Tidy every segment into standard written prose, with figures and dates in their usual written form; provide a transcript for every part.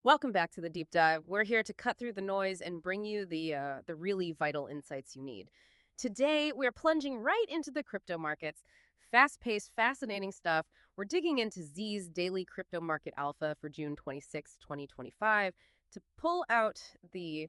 Welcome back to the deep dive. We're here to cut through the noise and bring you the really vital insights you need. Today, we're plunging right into the crypto markets. Fast-paced, fascinating stuff. We're digging into Z's daily crypto market alpha for June 26, 2025 to pull out the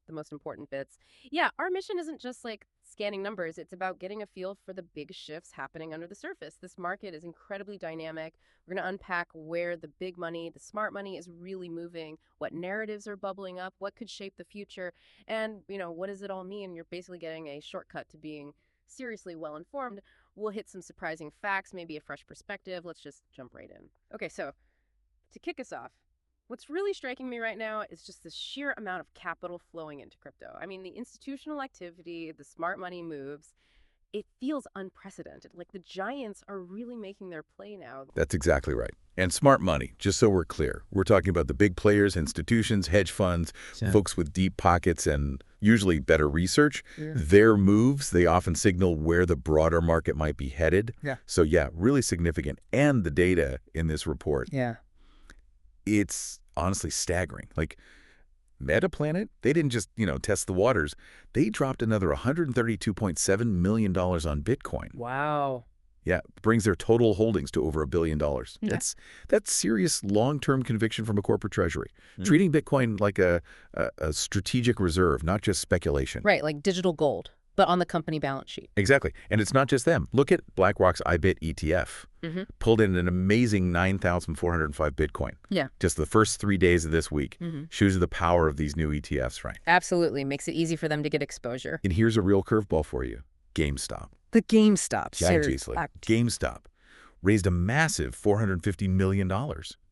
most important bits. Yeah, our mission isn't just like scanning numbers. It's about getting a feel for the big shifts happening under the surface. This market is incredibly dynamic. We're going to unpack where the big money, the smart money is really moving, what narratives are bubbling up, what could shape the future, and, what does it all mean? You're basically getting a shortcut to being seriously well informed. We'll hit some surprising facts, maybe a fresh perspective. Let's just jump right in. Okay, so to kick us off, what's really striking me right now is just the sheer amount of capital flowing into crypto. I mean, the institutional activity, the smart money moves, it feels unprecedented. Like the giants are really making their play now. That's exactly right. And smart money, just so we're clear. We're talking about the big players, institutions, hedge funds, Yeah. folks with deep pockets and usually better research. Yeah. Their moves, they often signal where the broader market might be headed. Yeah. So yeah, really significant. And the data in this report, Yeah. it's honestly staggering. Like Metaplanet, they didn't just, test the waters. They dropped another $132.7 million on Bitcoin. Wow. Yeah, brings their total holdings to over $1 billion. Yeah. That's serious long-term conviction from a corporate treasury, treating Bitcoin like a strategic reserve, not just speculation. Right, like digital gold, but on the company balance sheet. Exactly. And it's not just them. Look at BlackRock's IBIT ETF. Pulled in an amazing 9,405 Bitcoin. Yeah. Just the first 3 days of this week. Shows you the power of these new ETFs, right? Absolutely. Makes it easy for them to get exposure. And here's a real curveball for you. GameStop. The GameStop. Seriously. GameStop raised a massive $450 million.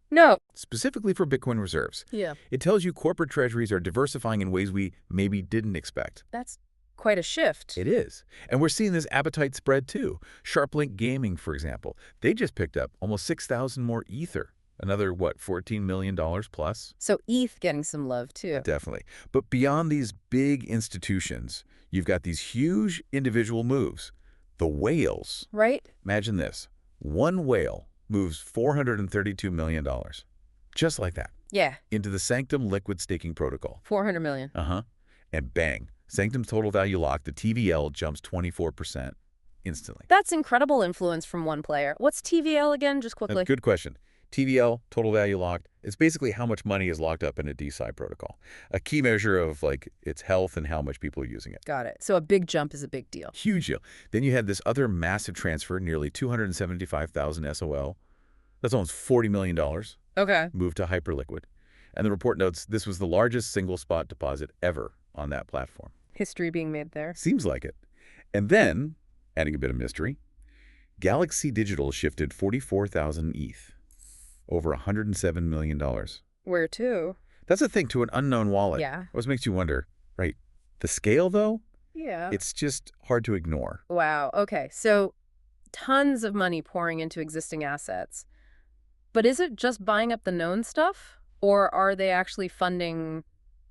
No. Specifically for Bitcoin reserves. Yeah. It tells you corporate treasuries are diversifying in ways we maybe didn't expect. That's quite a shift. It is. And we're seeing this appetite spread too. SharpLink Gaming, for example, they just picked up almost 6,000 more Ether. Another, $14 million plus? So ETH getting some love too. Definitely. But beyond these big institutions, you've got these huge individual moves. The whales. Right? Imagine this. One whale moves $432 million. Just like that. Yeah. Into the Sanctum liquid staking protocol. 400 million. And bang, Sanctum's total value lock, the TVL, jumps 24% instantly. That's incredible influence from one player. What's TVL again, just quickly? Good question. TVL, total value locked, is basically how much money is locked up in a DeSci protocol. A key measure of its health and how much people are using it. Got it. So a big jump is a big deal. Huge deal. Then you had this other massive transfer, nearly 275,000 SOL. That's almost $40 million. Okay. Moved to HyperLiquid. And the report notes this was the largest single spot deposit ever on that platform. History being made there. Seems like it. And then, adding a bit of mystery, Galaxy Digital shifted 44,000 ETH, over $107 million. Where to? That's a thing, to an unknown wallet. Yeah. Always makes you wonder, right? The scale, though, Yeah. it's just hard to ignore. Wow. Okay. So tons of money pouring into existing assets. But is it just buying up the known stuff? Or are they actually funding,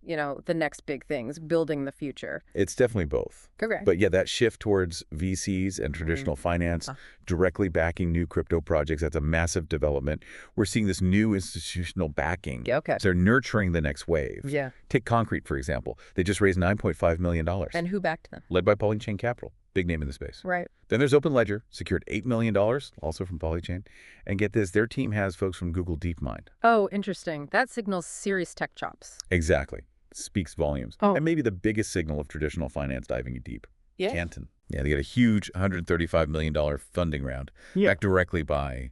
the next big things, building the future? It's definitely both. Correct. But yeah, that shift towards VCs and traditional finance, directly backing new crypto projects, that's a massive development. We're seeing this new institutional backing. Yeah, okay. So they're nurturing the next wave. Yeah. Take Concrete, for example. They just raised $9.5 million. And who backed them? Led by Polychain Capital. Big name in the space. Right. Then there's Open Ledger, secured $8 million, also from Polychain. And get this, their team has folks from Google DeepMind. Oh, interesting. That signals serious tech chops. Exactly. Speaks volumes. Oh. And maybe the biggest signal of traditional finance diving deep. Yeah. Canton. Yeah, they got a huge $135 million funding round, backed directly by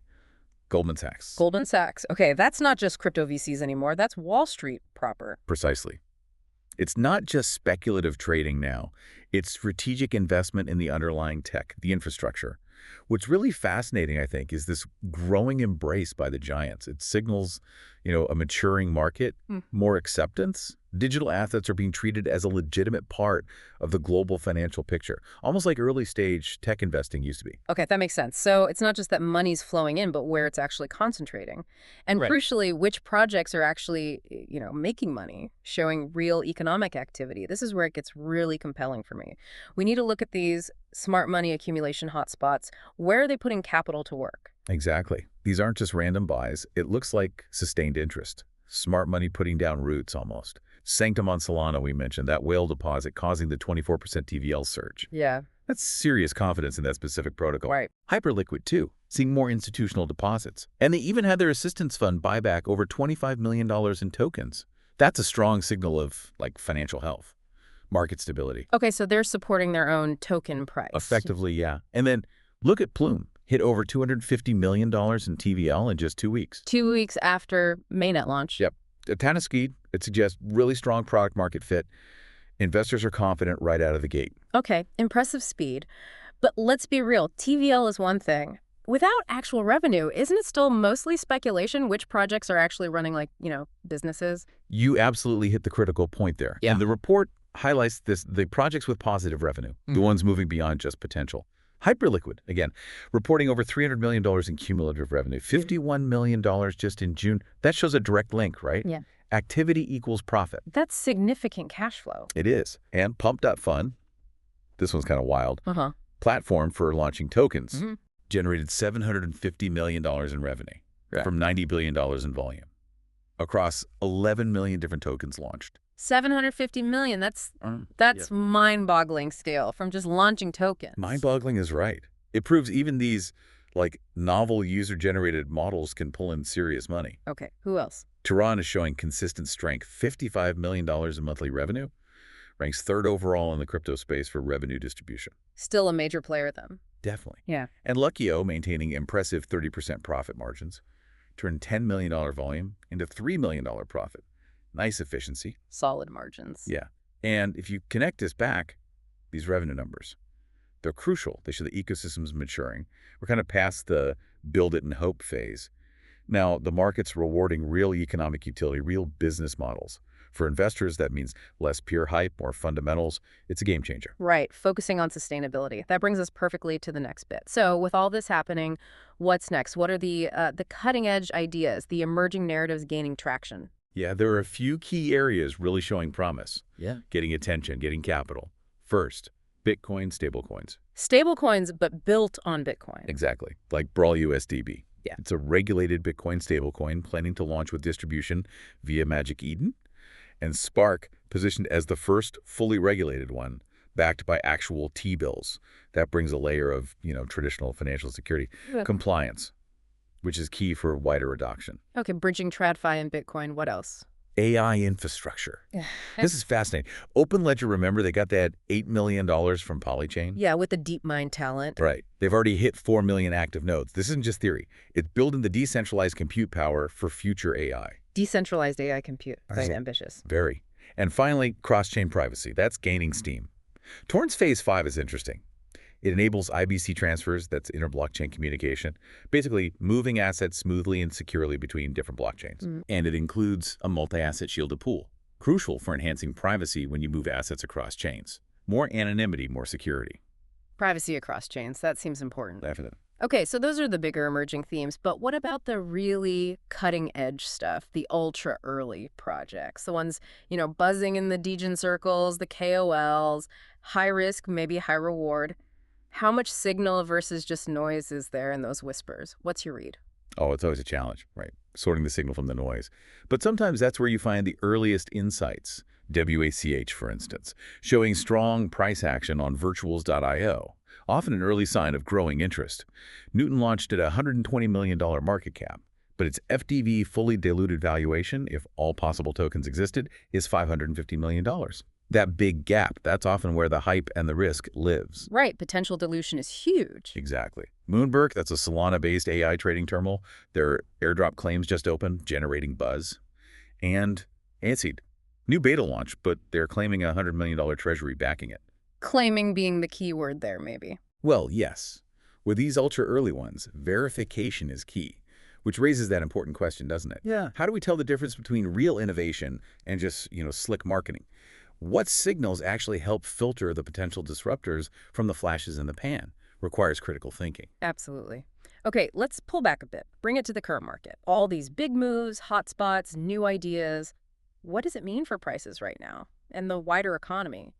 Goldman Sachs. Goldman Sachs. Okay, that's not just crypto VCs anymore. That's Wall Street proper. Precisely. It's not just speculative trading now. It's strategic investment in the underlying tech, the infrastructure. What's really fascinating, I think, is this growing embrace by the giants. It signals, a maturing market, more acceptance. Digital assets are being treated as a legitimate part of the global financial picture, almost like early stage tech investing used to be. Okay, that makes sense. So it's not just that money's flowing in, but where it's actually concentrating. And Right. crucially, which projects are actually, making money, showing real economic activity. This is where it gets really compelling for me. We need to look at these smart money accumulation hotspots. Where are they putting capital to work? Exactly. These aren't just random buys. It looks like sustained interest. Smart money putting down roots almost. Sanctum on Solana, we mentioned, that whale deposit causing the 24% TVL surge. Yeah. That's serious confidence in that specific protocol. Right. HyperLiquid, too, seeing more institutional deposits. And they even had their assistance fund buy back over $25 million in tokens. That's a strong signal of, like, financial health, market stability. Okay, so they're supporting their own token price. Effectively, yeah. And then look at Plume. Hit over $250 million in TVL in just 2 weeks. 2 weeks after mainnet launch. Yep. A ton of speed. It suggests really strong product market fit. Investors are confident right out of the gate. Okay, impressive speed. But let's be real, TVL is one thing. Without actual revenue, isn't it still mostly speculation which projects are actually running like, businesses? You absolutely hit the critical point there. Yeah. And the report highlights the projects with positive revenue, the ones moving beyond just potential. HyperLiquid, again, reporting over $300 million in cumulative revenue, $51 million just in June. That shows a direct link, right? Yeah. Activity equals profit. That's significant cash flow. It is. And Pump.fun, this one's kind of wild, platform for launching tokens, generated $750 million in revenue from $90 billion in volume across 11 million different tokens launched. 750 million, that's mind-boggling scale from just launching tokens. Mind-boggling is right. It proves even these, like, novel user-generated models can pull in serious money. Okay, who else? Tehran is showing consistent strength, $55 million in monthly revenue, ranks third overall in the crypto space for revenue distribution. Still a major player, then. Definitely. Yeah. And Luckio, maintaining impressive 30% profit margins, turned $10 million volume into $3 million profit. Nice efficiency. Solid margins. Yeah. And if you connect this back, these revenue numbers, they're crucial. They show the ecosystem's maturing. We're kind of past the build it and hope phase. Now, the market's rewarding real economic utility, real business models. For investors, that means less pure hype, more fundamentals. It's a game changer. Right, focusing on sustainability. That brings us perfectly to the next bit. So with all this happening, what's next? What are the cutting-edge ideas, the emerging narratives gaining traction? Yeah, there are a few key areas really showing promise. Yeah. Getting attention, getting capital. First, Bitcoin stablecoins. Stablecoins, but built on Bitcoin. Exactly, like Brale USDB. Yeah. It's a regulated Bitcoin stablecoin planning to launch with distribution via Magic Eden. And Spark, positioned as the first fully regulated one, backed by actual T-bills. That brings a layer of, traditional financial security. Yeah. Compliance, which is key for wider adoption. Okay, bridging TradFi and Bitcoin. What else? AI infrastructure. This is fascinating. OpenLedger, remember, they got that $8 million from Polychain? Yeah, with the DeepMind talent. Right. They've already hit 4 million active nodes. This isn't just theory. It's building the decentralized compute power for future AI. Decentralized AI compute. Very ambitious. Very. And finally, cross-chain privacy. That's gaining steam. Torrent's Phase 5 is interesting. It enables IBC transfers, that's inter-blockchain communication, basically moving assets smoothly and securely between different blockchains. And it includes a multi-asset shielded pool, crucial for enhancing privacy when you move assets across chains. More anonymity, more security. Privacy across chains, that seems important. Definitely. Okay, so those are the bigger emerging themes, but what about the really cutting-edge stuff, the ultra-early projects, the ones, buzzing in the degen circles, the KOLs, high risk, maybe high reward? How much signal versus just noise is there in those whispers? What's your read? Oh, it's always a challenge, right? Sorting the signal from the noise. But sometimes that's where you find the earliest insights. WACH, for instance, showing strong price action on virtuals.io, often an early sign of growing interest. Newton launched at a $120 million market cap, but its FDV fully diluted valuation, if all possible tokens existed, is $550 million. That big gap, that's often where the hype and the risk lives. Right, potential dilution is huge. Exactly. Moonberg, that's a Solana-based AI trading terminal. Their airdrop claims just opened, generating buzz. And Anseed, new beta launch, but they're claiming a $100 million treasury backing it. Claiming being the key word there, maybe. Well, yes. With these ultra-early ones, verification is key, which raises that important question, doesn't it? Yeah. How do we tell the difference between real innovation and just, slick marketing? What signals actually help filter the potential disruptors from the flashes in the pan? Requires critical thinking. Absolutely. Okay, let's pull back a bit. Bring it to the current market. All these big moves, hotspots, new ideas. What does it mean for prices right now and the wider economy?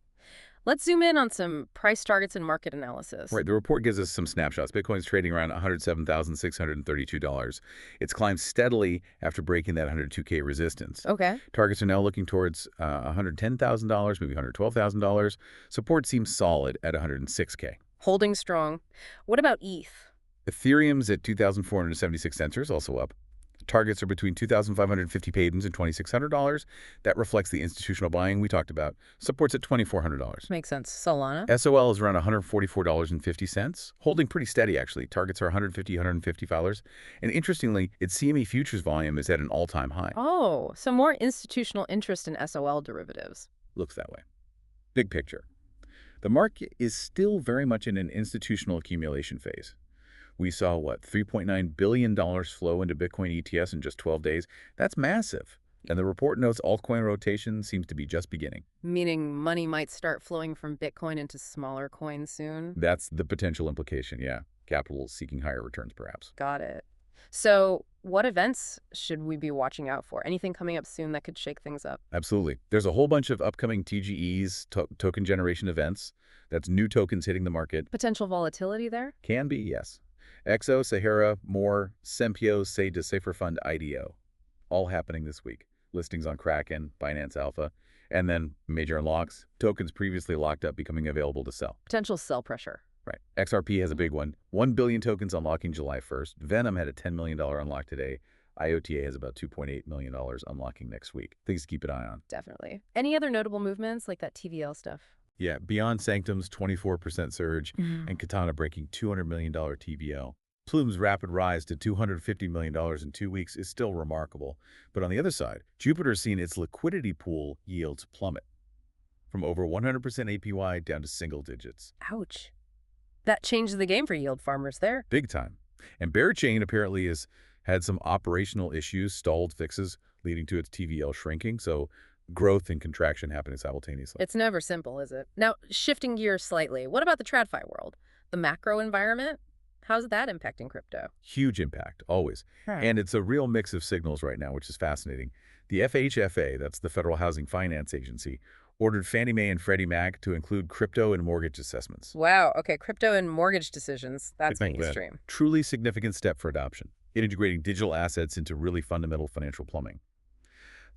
Let's zoom in on some price targets and market analysis. Right, the report gives us some snapshots. Bitcoin's trading around $107,632. It's climbed steadily after breaking that 102K resistance. Okay. Targets are now looking towards $110,000, maybe $112,000. Support seems solid at 106K. Holding strong. What about ETH? Ethereum's at 2,476 sensors, also up. Targets are between 2,550 padens and $2,600. That reflects the institutional buying we talked about. Support's at $2,400. Makes sense. Solana? SOL is around $144.50, holding pretty steady, actually. Targets are $150, $155. And interestingly, its CME futures volume is at an all-time high. Oh, so more institutional interest in SOL derivatives. Looks that way. Big picture. The market is still very much in an institutional accumulation phase. We saw, what, $3.9 billion flow into Bitcoin ETFs in just 12 days? That's massive. And the report notes altcoin rotation seems to be just beginning. Meaning money might start flowing from Bitcoin into smaller coins soon? That's the potential implication, yeah. Capital seeking higher returns, perhaps. Got it. So what events should we be watching out for? Anything coming up soon that could shake things up? Absolutely. There's a whole bunch of upcoming TGEs, token generation events. That's new tokens hitting the market. Potential volatility there? Can be, yes. Exo, Sahara, More, Sempio, Say Decipher Fund IDO. All happening this week. Listings on Kraken, Binance Alpha, and then major unlocks. Tokens previously locked up becoming available to sell. Potential sell pressure. Right. XRP has a big one. 1 billion tokens unlocking July 1st. Venom had a $10 million unlock today. IOTA has about $2.8 million unlocking next week. Things to keep an eye on. Definitely. Any other notable movements like that TVL stuff? Yeah, beyond Sanctum's 24% surge and Katana breaking $200 million TVL. Plume's rapid rise to $250 million in 2 weeks is still remarkable. But on the other side, Jupiter's seen its liquidity pool yields plummet from over 100% APY down to single digits. Ouch. That changes the game for yield farmers there. Big time. And Bearchain apparently has had some operational issues, stalled fixes, leading to its TVL shrinking. So growth and contraction happening simultaneously. It's never simple, is it? Now, shifting gears slightly, what about the TradFi world? The macro environment? How's that impacting crypto? Huge impact, always. And it's a real mix of signals right now, which is fascinating. The FHFA, that's the Federal Housing Finance Agency, ordered Fannie Mae and Freddie Mac to include crypto and mortgage assessments. Wow, okay, crypto and mortgage decisions. That's being That extreme. truly significant step for adoption, integrating digital assets into really fundamental financial plumbing.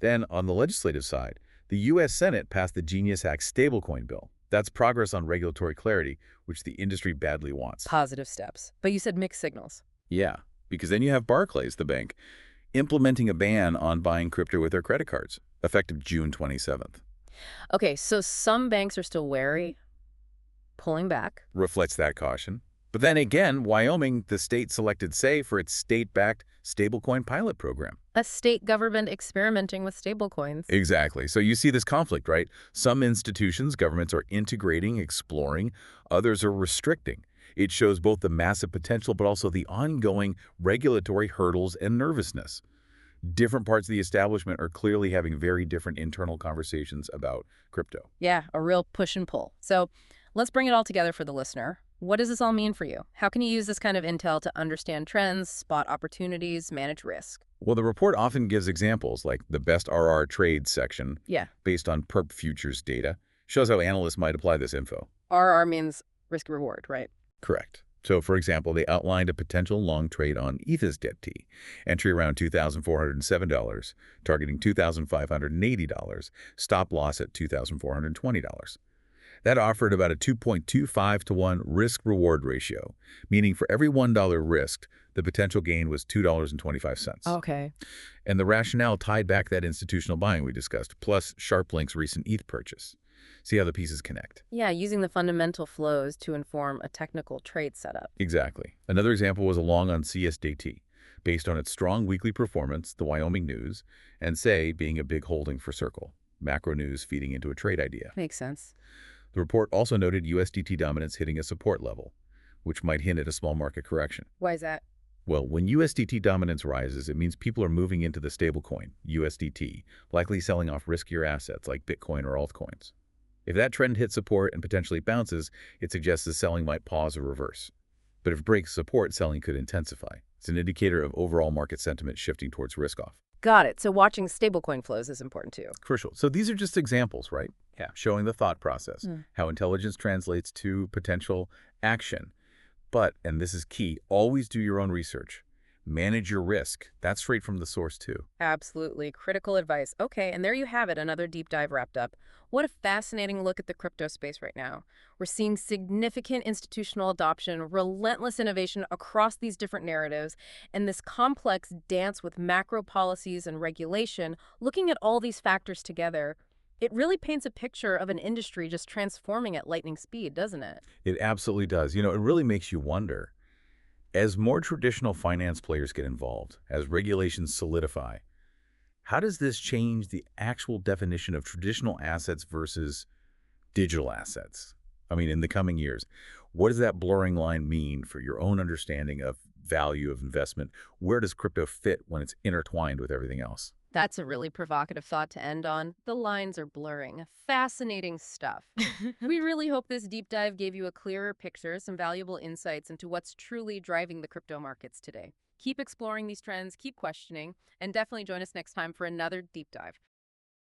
Then, on the legislative side, the U.S. Senate passed the Genius Act stablecoin bill. That's progress on regulatory clarity, which the industry badly wants. Positive steps. But you said mixed signals. Yeah, because then you have Barclays, the bank, implementing a ban on buying crypto with their credit cards, effective June 27th. Okay, so some banks are still wary, pulling back. Reflects that caution. But then again, Wyoming, the state selected Say for its state-backed stablecoin pilot program. A state government experimenting with stablecoins. Exactly. So you see this conflict, right? Some institutions, governments are integrating, exploring. Others are restricting. It shows both the massive potential but also the ongoing regulatory hurdles and nervousness. Different parts of the establishment are clearly having very different internal conversations about crypto. Yeah, a real push and pull. So let's bring it all together for the listener. What does this all mean for you? How can you use this kind of intel to understand trends, spot opportunities, manage risk? Well, the report often gives examples like the best RR trades section based on perp futures data. Shows how analysts might apply this info. RR means risk reward, right? Correct. So, for example, they outlined a potential long trade on ETHSDT, entry around $2,407, targeting $2,580, stop loss at $2,420. That offered about a 2.25 to 1 risk-reward ratio, meaning for every $1 risked, the potential gain was $2.25. Okay. And the rationale tied back that institutional buying we discussed, plus SharpLink's recent ETH purchase. See how the pieces connect. Yeah, using the fundamental flows to inform a technical trade setup. Exactly. Another example was a long on CSDT, based on its strong weekly performance, the Wyoming news, and Say being a big holding for Circle. Macro news feeding into a trade idea. Makes sense. The report also noted USDT dominance hitting a support level, which might hint at a small market correction. Why is that? Well, when USDT dominance rises, it means people are moving into the stablecoin, USDT, likely selling off riskier assets like Bitcoin or altcoins. If that trend hits support and potentially bounces, it suggests the selling might pause or reverse. But if it breaks support, selling could intensify. It's an indicator of overall market sentiment shifting towards risk-off. Got it. So watching stablecoin flows is important too. Crucial. So these are just examples, right? Yeah. Showing the thought process, Mm. how intelligence translates to potential action. But, and this is key, always do your own research. Manage your risk. That's straight from the source, too. Absolutely. Critical advice. Okay, and there you have it, another deep dive wrapped up. What a fascinating look at the crypto space right now. We're seeing significant institutional adoption, relentless innovation across these different narratives, and this complex dance with macro policies and regulation. Looking at all these factors together, it really paints a picture of an industry just transforming at lightning speed, doesn't it? It absolutely does. You know, it really makes you wonder. As more traditional finance players get involved, as regulations solidify, how does this change the actual definition of traditional assets versus digital assets? I mean, in the coming years, what does that blurring line mean for your own understanding of value of investment? Where does crypto fit when it's intertwined with everything else? That's a really provocative thought to end on. The lines are blurring. Fascinating stuff. We really hope this deep dive gave you a clearer picture, some valuable insights into what's truly driving the crypto markets today. Keep exploring these trends, keep questioning, and definitely join us next time for another deep dive.